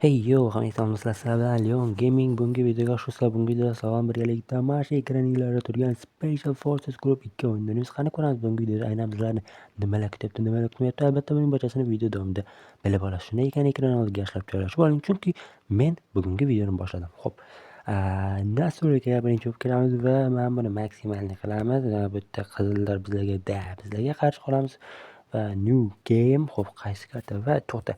Hey yo, hammaga sizlar Leon Gaming bungi videoga xushlar. Bungi videoda sog'lom birgalikda mana shu ekraninglarda turgan Special Forces Group 2 o'yinini biz qani ko'ramiz. Bungi videoda aynan bizlarni nimalar kutyapti, nimalar kutmayapti, albatta buning barchasini video davomida bilib olasiz. Shunday ekan ekran oldiga yaxshilab joylashib oling, chunki men bugungi videoni boshladim. Xo'p, nasturga birinchi bo'lib kiramiz va mana buni maksimalni qilamiz. Bu yerda qizillar bizlarga qarshi qolamiz va new game. Xo'p, qaysi karta va to'xta.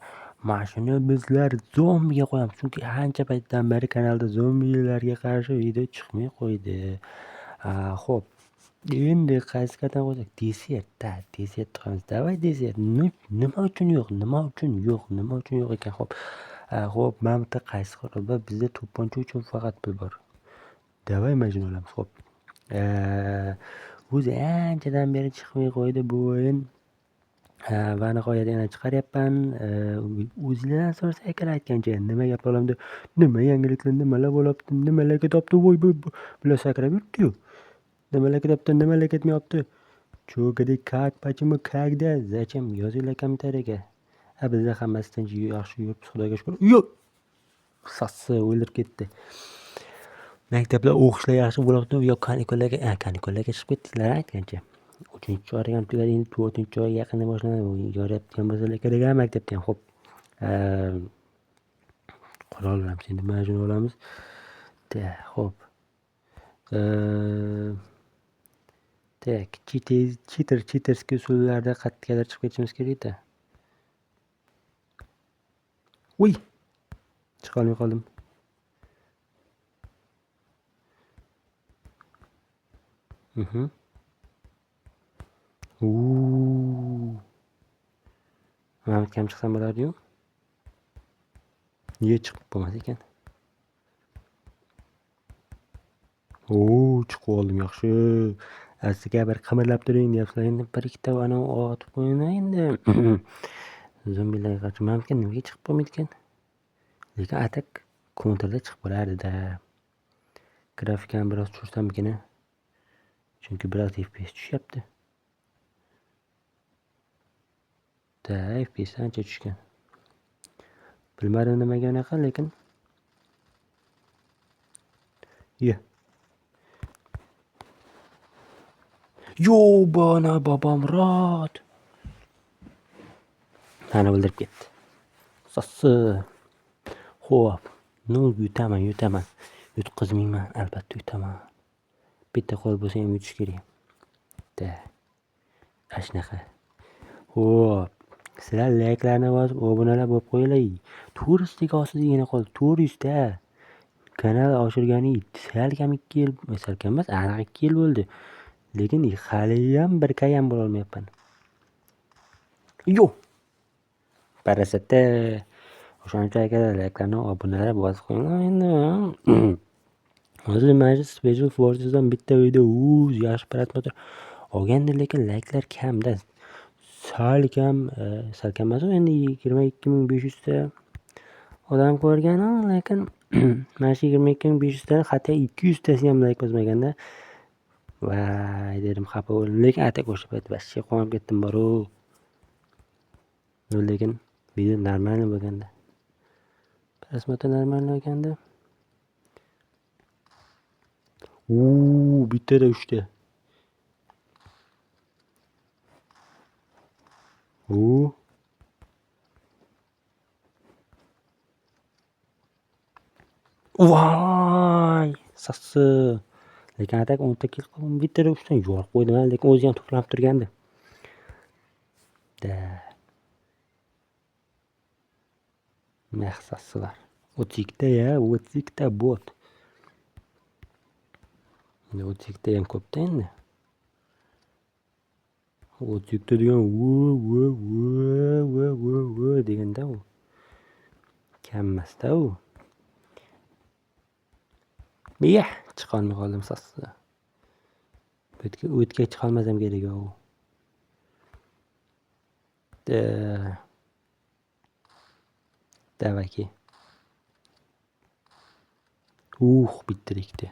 Mana shuni bizlar zombiga qo'yamiz, chunki ancha paytdan beri kanalda zombilarga qarshi video chiqmay qo'ydi. Xo'p, endi qaysi kartani qo'ysak? Desert qo'yamiz. Davay desert. Nima uchun yo'q? Nima uchun yo'q ekan? Xo'p, mana bitta qaysi qurol bor? Bizda to'pponcha uchun faqat pul bor. Davay majin olamiz. Xo'p. O'zi anchadan beri chiqmay qo'ydi bu o'yin. Va nihoyat yana chiqaryapman. O'zinglardan so'rasa akal aytgancha nima gap olamda, nima yangiliklar, nimalar bo'lyapti, nimalar ketyapti, voy bular sakrab yuribdi-yu. Nimalar ketyapti, nimalar ketmayapti. Cho'g'idek как да, zachем yozinglar kommentariyaga. Bizda hammasi tinch, yaxshi yuribmiz, xudoga shukr. Yo'q. Sassi o'ldirib ketdi. Maktablar o'qishlar yaxshi bo'lyapti, yo kanikullaga chiqib ketdinglar aytgancha. 3-oy ham tugadi, endi 4-oy yaqinda boshlanadi. Yoryaptigan bo'lsalar kerak ham maktabda ham. Xo'p. Qurol olamiz, endi majin olamiz. Xo'p. Cheaterski usullarda qattiqlar chiqib ketishimiz kerak-da. Uy! Chiqa olmay qoldim. Mana bu kam chiqsam bo'ladi-yu. Niye chiqib bo'lmas ekan? Chiqib oldim, yaxshi. Aslida bir qimirlab turing deyapsizlar. Endi bir ikkita ana otib qo'ying endi. Zombilarga qarshi mamkin nimaga chiqib bo'lmaydi ekan? Lekin atak kontrda chiqib bo'lardi-da. Grafikani biroz tushirsammikin? Chunki biroz FPS tushyapti. FPS ancha tushgan. Bilmadim nimaga unaqa, lekin Yo, bana bobomrod. Mani o'ldirib ketdi. Sassi. Xo'p. Yutaman. Yutqizmayman, albatta yutaman. Bitta qo'l bo'lsa ham yutish kerak. Ashnaqa. Xo'p. Sizlar layklarni bosib, obunalar bo'lib qo'yinglar. Turistik ostida qol. Turistda kanal oshirgani salkam 2 yil, salkam emas, aniq 2 yil bo'ldi. Lekin haliyam 1K ham bo'la olmayapman. Yo. Parasatda o'shancha layklarni, obunalar bosib qo'yinglar endi. Hozir mana Special Forces'dan bitta video yaxshi prasмотр olganda, lekin layklar kamda. Salkam emas, endi 22500 ta odam ko'rgan, lekin mana shu 22500 ta, hatto 200 tasi ham layk bosmaganda. Vay dedim, xafa bo'ldim. Lekin atak o'sha payt vashcha qonib ketdim bor-u. Lekin video normal bo'lganda. Prasмотр normal bo'lganda. Bittada 3 ta. Vay! Sassi. Lekin atak 10 ta kill qildim, bittada 3 ta yorib qo'ydim, lekin o'zi ham to'planib turgandi. Mahsassilar. 32 ta bot. 32 ta ham ko'pda endi. 32 ta degan deganda u. Kammasda u. Chiqa olmay qoldim sassi. O'tga chiqa olmasam kerak u. Davaki. Bitirikdi.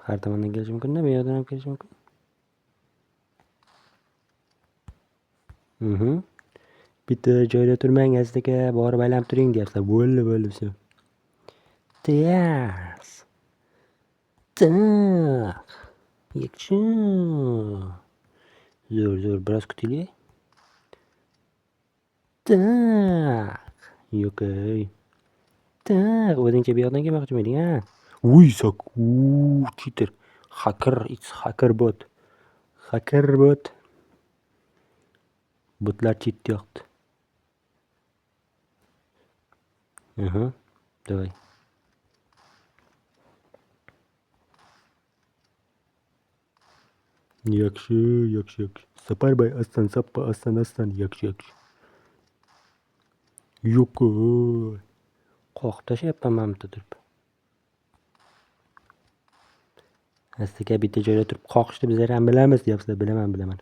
Har tomondan kelishi mumkin-da, bu yoqdan ham kelishi mumkin. Bitta joyda turmang aka, borib aylanib turing deyapsizlar. Bo'ldi, все. Tiyas. Tak. Yakchi. Zo'r, biroz kutiling. Tak. Yo'q-ey. Tak, o'zingcha bu yoqdan kelmoqchi miyding, ha? Uy, cheater. It's hacker bot. Botlar cheat yoqdi. Давай. Yaxshi. Saparboy, aslan. Yaxshi. Yo'q. Qoqib tashlayapman men bitta turib. Aslida bitta joyda turib qoqishni bizlar ham bilamiz deyapsizlar. Bilaman.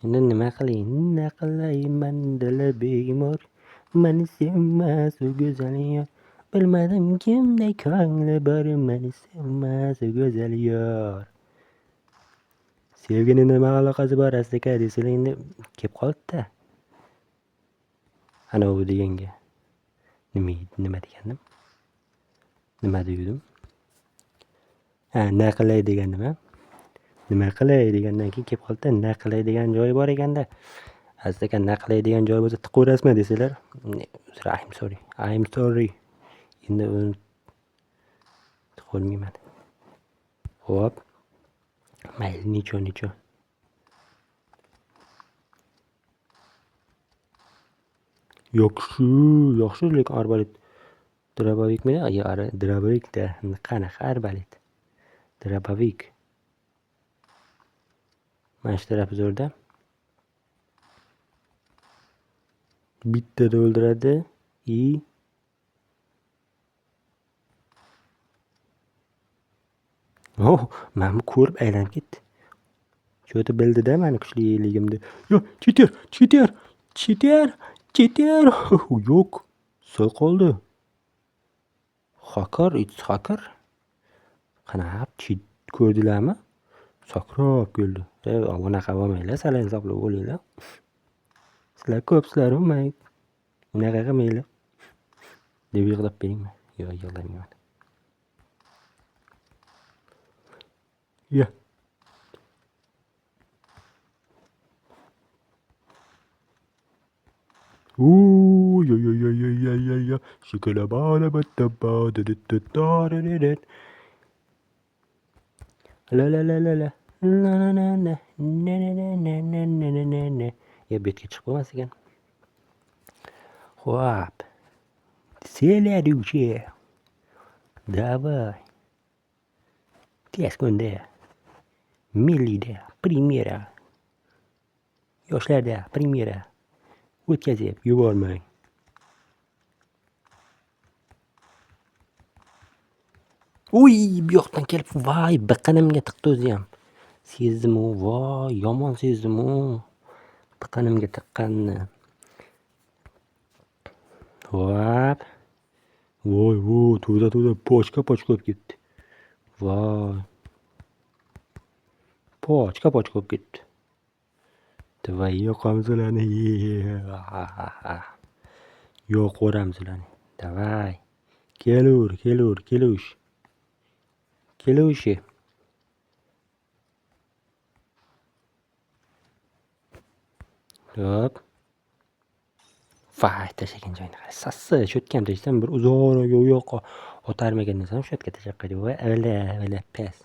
Endi nima qilayman dili bemor. Meni sevmas u go'zal yor. Bilmadim kimday ko'ngli bor. Meni sevmas u go'zal yor. Sevgining nima aloqasi bor aslida desanglar endi kelib qoldi-da. Ana u deganga. Nima degandim? Nima dedim? Na qilay degandim, ha? Nima qilay degandan keyin kelib qoldi-da. Na qilay degan joyi bor ekanda. Aslida na qilay degan joy bo'lsa tiqaverasizmi desalar, I'm sorry. Endi uni tiqolmayman. Xo'p. Mayli, necho. Yaxshi, lekin arbalet. Drabovikmi? Drabovik-da. Qanaqa arbalet? Drabovik. Mana shu taraf zo'rda. Bittada o'ldiradi. Mana bu ko'rib aylanib ketdi. Cho'ti bildida meni kuchliligimni. Yo, cheater. Yo'q. Sol qoldi. It's hacker. Qanaq ko'rdilarmi? Sakrab keldi. Unaqa bo'lmanglar, sal insoqli bo'linglar. Sizlar ko'psizlar, unaqa qilmanglar. Deb yig'lab beringmi? Yo'q, yig'lamayman. Ya. Ya. Shikalabala battaba da. La. Na. Ya betga chiqib bo'lmas ekan. Xo'p. Следующее. Давай. Tezkunda. Millida. Primera. Yoshlarda primera. O'tkazib yubormang. Uy, bu yoqdan kelib, voy, biqinimga tiqdi o'zi ham. Sezdim-u, voy, yomon sezdim-u. Biqinimga tiqqanini. Hop. Voy, to'da pochka bo'lib ketdi. Voy. Pochka bo'lib ketdi. Давай, yo'qamiz ularni. Yo'q o'ramiz ularni. Давай. Kelush. Hop. Vay, tashlagan joyini qara. Sassa cho'tkam tashlsam bir uzoqroq u yoqqa o'tarmagan desam, shu yerga tashlab qo'ydi. Voy, avla pes.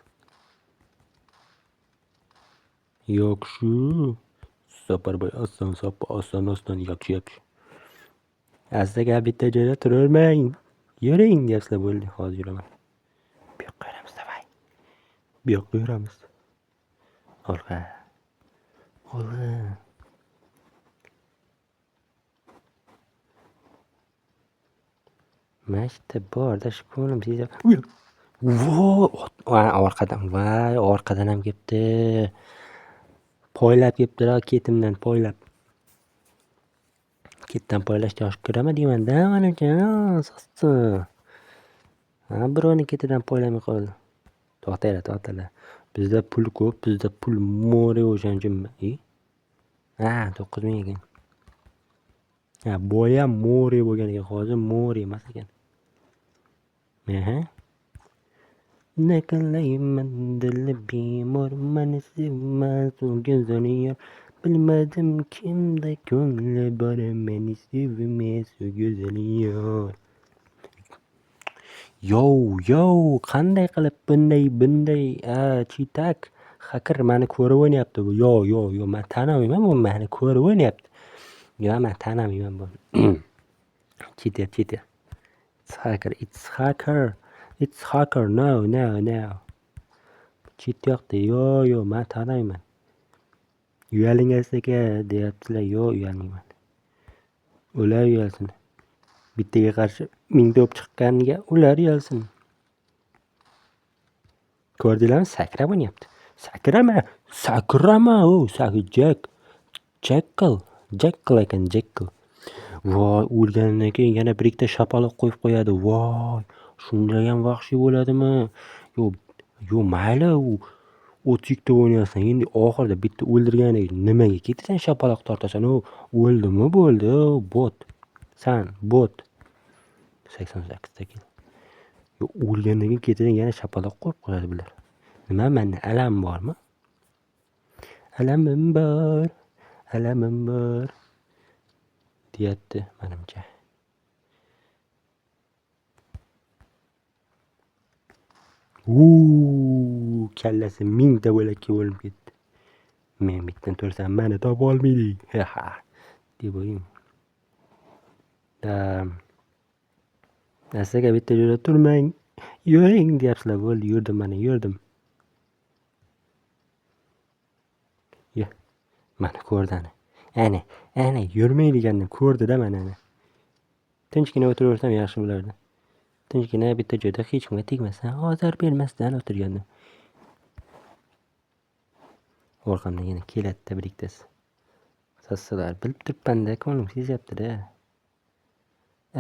Yo'q shu. Saparboy oston yaxshi. Aslida bitta joyda turolmang. Yuring deyapsizlar, bo'ldi, hozir yuraman. Bu yoqqa yuramiz, davay. Bu yoqqa yuramiz. Olg'a. Mashta borda shu ko'nglim sezib. Voy, orqadan ham kelibdi. Poylab kelibdilar, ketimdan poylab. Ketdan poylashga oshib kiraman deyman-da, menimcha, sassi. Birovning ketidan poylamay qoldi. To'xtanglar. Bizda pul ko'p, bizda pul mo'ri o'shaning uchun. 9,000 ekan. Boyam mo'ri bo'lgan ekan, hozir mo'ri emas ekan. Ne qilayman dili bemor, meni sevmas u go'zaliyor. Bilmadim kimda ko'ngli bor, meni sevmas u go'zaliyor. Yo, qanday qilib bunday chitak hacker meni ko'rib o'ynayapti bu. Yo, men tanamayman bu meni ko'rib o'ynayapti. Yo, men tanamayman bu. Cheater. It's hacker. No. Cheat yo'qdi. Yo, men tanamayman. Uyalingasizga deyaptilar. Yo, uyalmayman. Ular uyalsin. Bittaga qarshi 1000 to'p chiqqaniga ular uyalsin. Ko'rdinglarmi? Sakrab o'ynayapti. Sakrama. Jackal ekan. Voy, o'lgandan keyin yana bir ikkita shapaloq qo'yib qo'yadi. Voy, shunday ham vahshiy bo'ladimi? Yo, mayli, u o'tikda o'ynaysan. Endi oxirida bitta o'ldirganiga nimaga ketasan shapaloq tortasan? O'ldimi bo'ldi, bot. San bot. 88 ta kel. Yo, o'lgandan keyin ketadan yana shapaloq qo'yib qo'yadi bular. Nima, menda alam bormi? Alamim bor. Deyapti, menimcha. Kallasi 1000 ta bo'lakka bo'lib ketdi. Men bittan tursam meni topa olmaydi. deb o'ylayman. Asaga bitta joyda turmang, yuring deyapsizlar. Bo'ldi, yurdim. Yo, meni ko'rdani. Ana, yurmaydiganni ko'rdi-da meni. Tinchgina o'tiraversam yaxshi bo'lardi. Tinchgina bitta joyda hech kimga tegmasdan, ozor bermasdan o'tirgandim. Orqamdan yana keladi bir ikkitasi. Sassalar bilib turibman-da, ko'nglim sezyapti-da.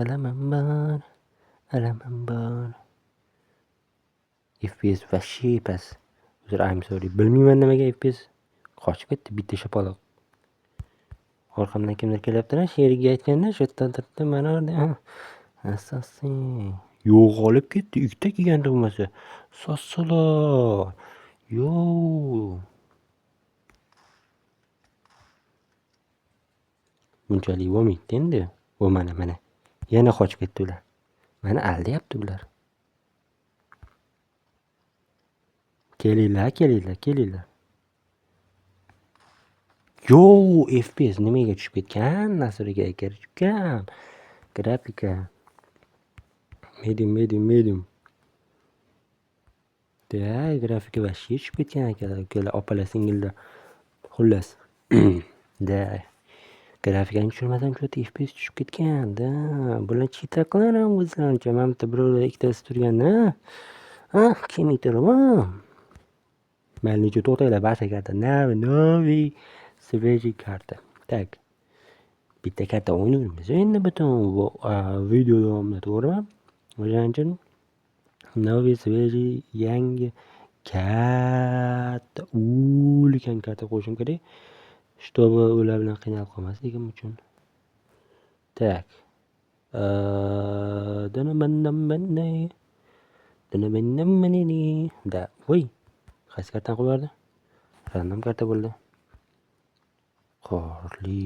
Alamim bor. FPS vashi pas. Uzr, I'm sorry. Bilmayman nimaga FPS. Qochib ketdi bitta shapaloq. Orqamdan kimdir kelyapti-da, sherigi aytganda shu yerdan turibdi, mana orada. Asosiy. Yo'qolib ketdi, ikkita kelganda bo'lmasa. Sassalar. Yo. Bunchalik bo'lmaydi endi. Mana. Yana qochib ketdi ular. Meni aldayapti ular. Kelinglar. Yo, FPS nimaga tushib ketgan? Nasriga tushgan. Grafika. Medium. Grafika vashi tushib ketgan akalar, opalar, singillar. Xullas. Grafikani tushirmasam shu FPS tushib ketgan-da. Bular cheater qilaram o'zlarincha. Mana bitta birovlar ikkitasi turganda. Kimikdir bu? Mayli, to'xtanglar, basa karta. Novi свежий karta. Tak. Bitta karta o'ynaymiz. Endi butun video davomida, to'g'rimi? O'shaning uchun novi свежий yangi karta, ulkan karta qo'shim kerak. Чтобы ular bilan qiynalib qolmasligim uchun. Tak. Da. Voy. Qaysi kartani qo'yib yubordi? Random karta bo'ldi. Qorli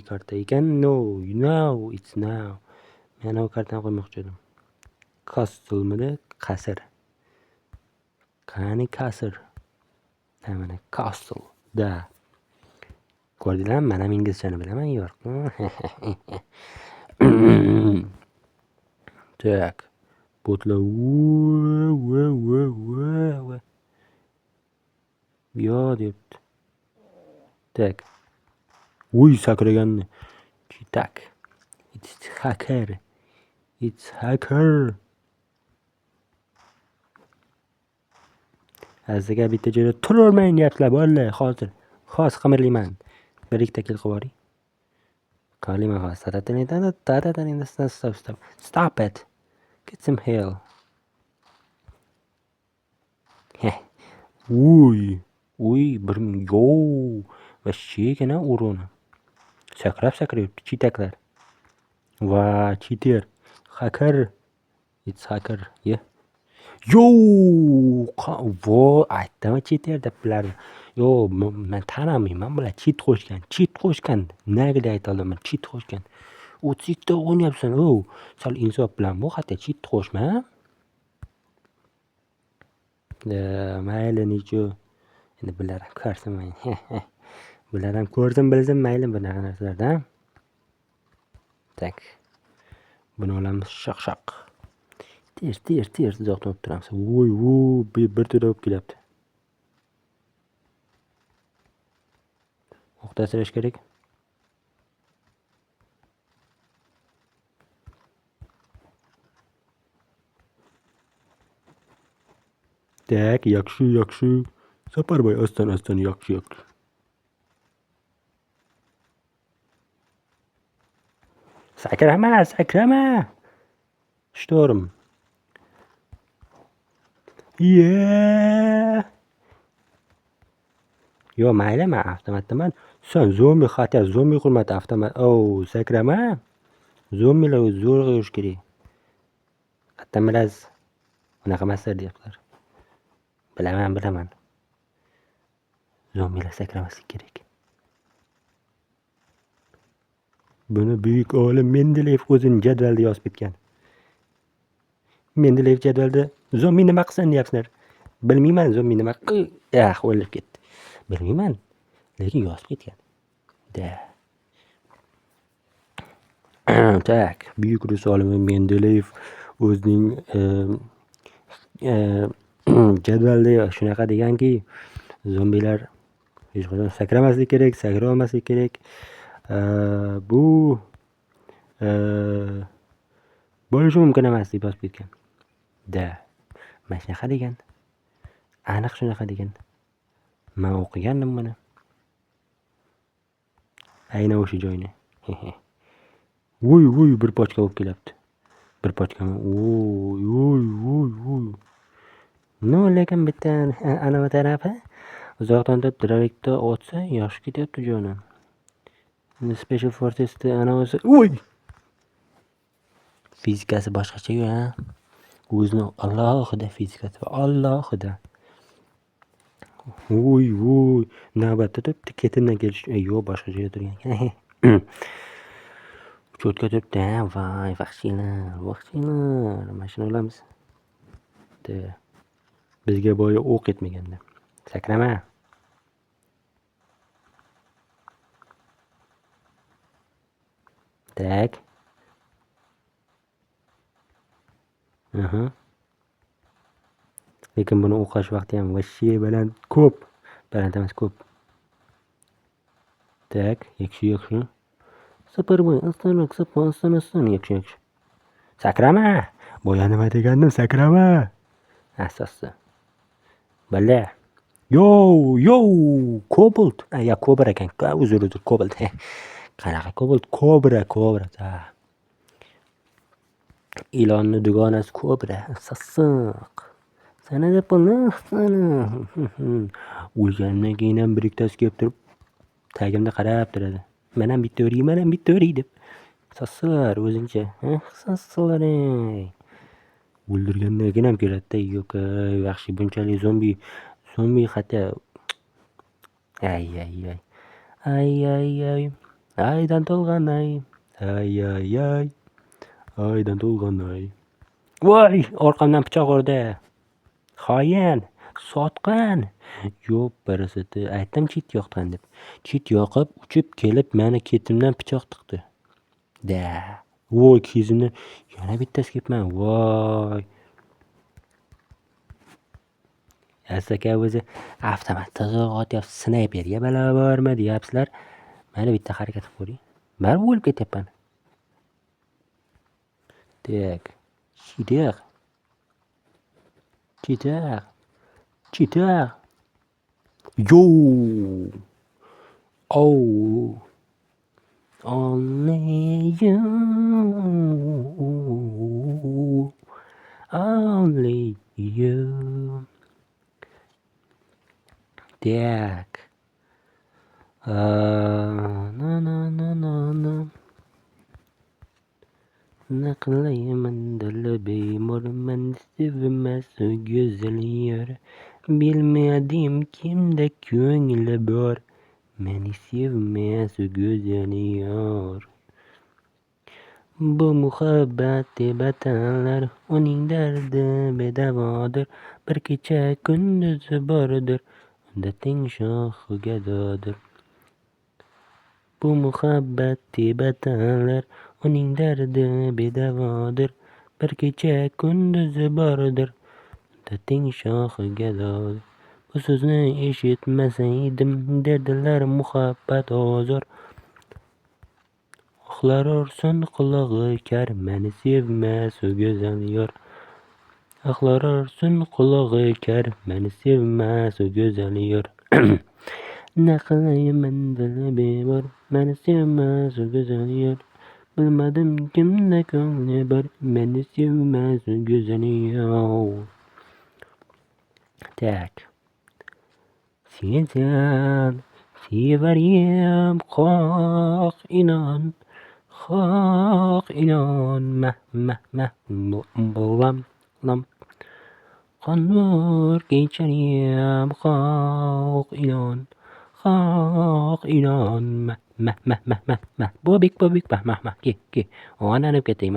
karta ekan. No, it's now. Men u kartani qo'ymoqchi edim. Castle-midi? Qasr. Qani qasr? Mana castle. Da. Ko'rdinglarmi? Men ham inglizchani bilaman, yo'q. Tak. Botlar. Yo, debdi. Tak. Sakraganni. Tak. It's hacker. Aziga bitta joyda turolmang deyaptilar, bo'ldi, hozir. Xos qimirlayman. Bir ikkita kill qilib yuboring. Qalima xos. Stop it. Get some hell. Uy. Uy, yo. Вообще gene uronu. Sakrab yuribdi, cheataklar. Va, cheater. Hacker. It's hacker. Yeah. Yo! Vo, aytdimi cheater deb bularni. Yo, men tanimayman, bular cheat qo'shgan. Cheat qo'shgan. Nagida aytolmayman, cheat qo'shgan. 32 ta o'ynayapsan. Sal insof bilan bu, hatto cheat qo'shma. Mayli nechu. Endi bular ham ko'rsin. Bular ham ko'rsin, bilsin mayli bunaqa narsalardan. Tak. Buni olamiz shoq. Ters uzoqdan o'tib turamiz. Voy, bir to'da o'p kelyapti. O'qda asrash kerak. Tak, yaxshi. Saparboy, oston, yaxshi. Sakrama. Shtorm. Yeah. Yo, mayli, men avtomatdaman. Sen zombi hurmati avtomat. Sakrama. Zombilar zo'r yurish kerak. Qattan biraz unaqa emaslar deyaptilar. Bilaman. Zombilar sakramaslik kerak. Buni buyuk olim Mendeleyev o'zining jadvalida yozib ketgan. Mendeleyev jadvalda zombi nima qilsin deyapsizlar. Bilmayman zombi nima o'lib ketdi. Bilmayman, lekin yozib ketgan. Tak, buyuk rus olimi Mendeleyev o'zining jadvalida shunaqa deganki, zombilar hech qachon sakramaslik kerak, sakray olmaslik kerak. Bu bo'lishi mumkin emas deb yozib ketgan. Mana shunaqa degan. Aniq shunaqa degan. Men o'qigandim buni. Aynan o'sha joyni. Voy, bir pochka bo'lib kelyapti. Bir pochkami? Voy. No, lekin bitta anavi tarafi uzoqdan turib direktda otsa, yaxshi ketyapti jonim. Special Forces'da anavisi. Voy! Fizikasi boshqacha-ku, ha. O'zini alohida fizikasi, alohida. Voy. Navbatda turibdi, ketimdan kelish. Yo'q, boshqa joyda turgan ekan. Cho'tka turibdi, ha. Voy, vahshiylar. Mashina olamiz. Bizga boya o'q etmaganda. Sakrama. Tak. Lekin buni o'qash vaqti ham vashshe baland ko'p. Baland emas, ko'p. Tak, yaxshi. Saparboy, oston, yaxshi. Sakrama. Boya nima degandim, sakrama. Asosi. Bala. Yo, Cobalt. Ya, Cobra ekan. Uzr, Cobalt. Qanaqa Cobalt? Cobra. Ilonni dugonasi Cobra. Sassiq. Sana deb o'lganimdan keyin ham bir ikkitasi kelib turib, tagimda qarab turadi. Men ham bitta o'ray deb. Sassiqlar o'zingcha. Sassiqlar. O'ldirgandan keyin ham keladi-da, yo'q, yaxshi bunchalik zombi xata. Ay. Aydan to'lgan ay. Aydan to'lgan ay. Voy, orqamdan pichoq urdi. Xoin, sotqin. Yo'q, birisi aytdim chit yoqdan deb. Chit yoqib, uchib kelib, meni ketimdan pichoq tiqdi. Voy, kezimdan yana bittasi kelibman. Voy. Asaka o'zi avtomatda otyapti, snayperga balo bormi deyapsizlar. Mana bitta harakat qilib ko'ring. Baribir o'lib ketyapman. Tak. Cheater. Yo. Only you. Tak. Naqlayman dili bemorman, sevmas go'zal yor. Bilmadim kimda ko'ngli bor, meni sevmas go'zal yor. Bu muhabbat deb atanlar, uning dardi bedavodir. Bir kecha kunduzi bordir, unda teng shohi gadodir. Bu muhabbat deb atanlar, uning dardi bedavodir. Bir kecha kunduzi bordir, unda teng shohi gadodir. Bu so'zni eshitmasaydim, derdilar muhabbat ozor. Oxlar ursin qulog'i kar, meni sevmas go'zal yor. Oxlar ursin qulog'i kar, meni sevmas go'zal yor. Naqlayman dili bemor, meni sevmas go'zal yor. Bilmadim kimda ko'ngli bor, meni sevmas go'zal yor. Tak. Sen sevarim, qoq inon. Qoq inon, lam. Qonur kechariyam, qoq inon. Qoq inon, Bobik, ke. Onanib ketdik,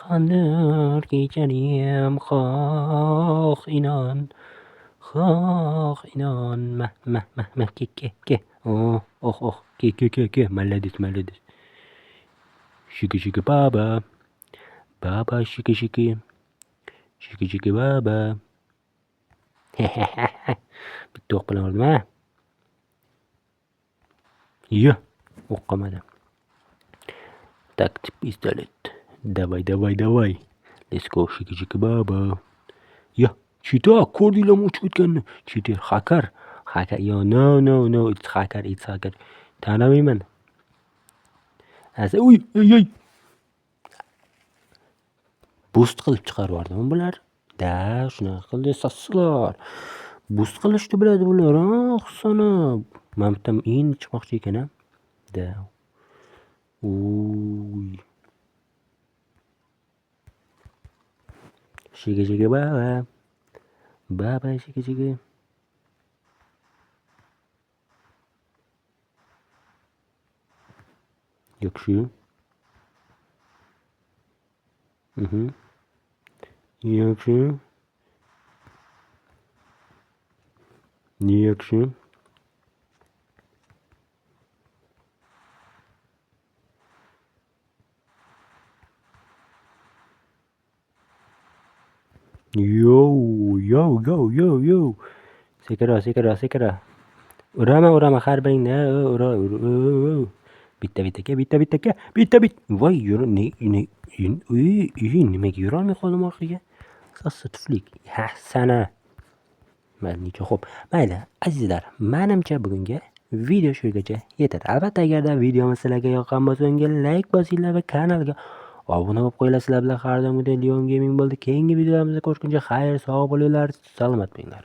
Qonur kechariyam, qoq inon. Qoq inon, ke. Ke. Молодец. Shiki baba. Baba shiki. Shiki baba. Bitta o'q bilan urdim, ha? Yo, o'q qolmadi. Так, пистолет. Давай. Let's go, shiki baba. Yo, cheater, ko'rdinglarmi uchib ketganini? Cheater, hacker. Yo, no, it's hacker. Tanimayman. Uy. Boost qilib chiqarib yubordimi bular? Da, shunaqa qildi sasslar. Boost qilishni biladi bular, hisoblanib. Men bitam endi chiqmoqchi ekan-a. Da. Uy. Shigi baba. Baba shigi. Yaxshi. Yaxshi. Yo. Sekira. Urama har biringni. Ura. Bitta. Voy, nimaga yurolmay qoldim orqaga? Sassa tuflik. Sana. Xo'p. Mayli, azizlar, menimcha bugungi video shugacha yetadi. Albatta, agarda videomiz sizlarga yoqqan bo'lsa, unga like bosinglar va kanalga obuna bo'lib qo'yasizlar. Bilan har doimgidek Leon Gaming bo'ldi. Keyingi videolarimizda ko'rishguncha xayr, sog' bo'linglar, salomat bo'linglar.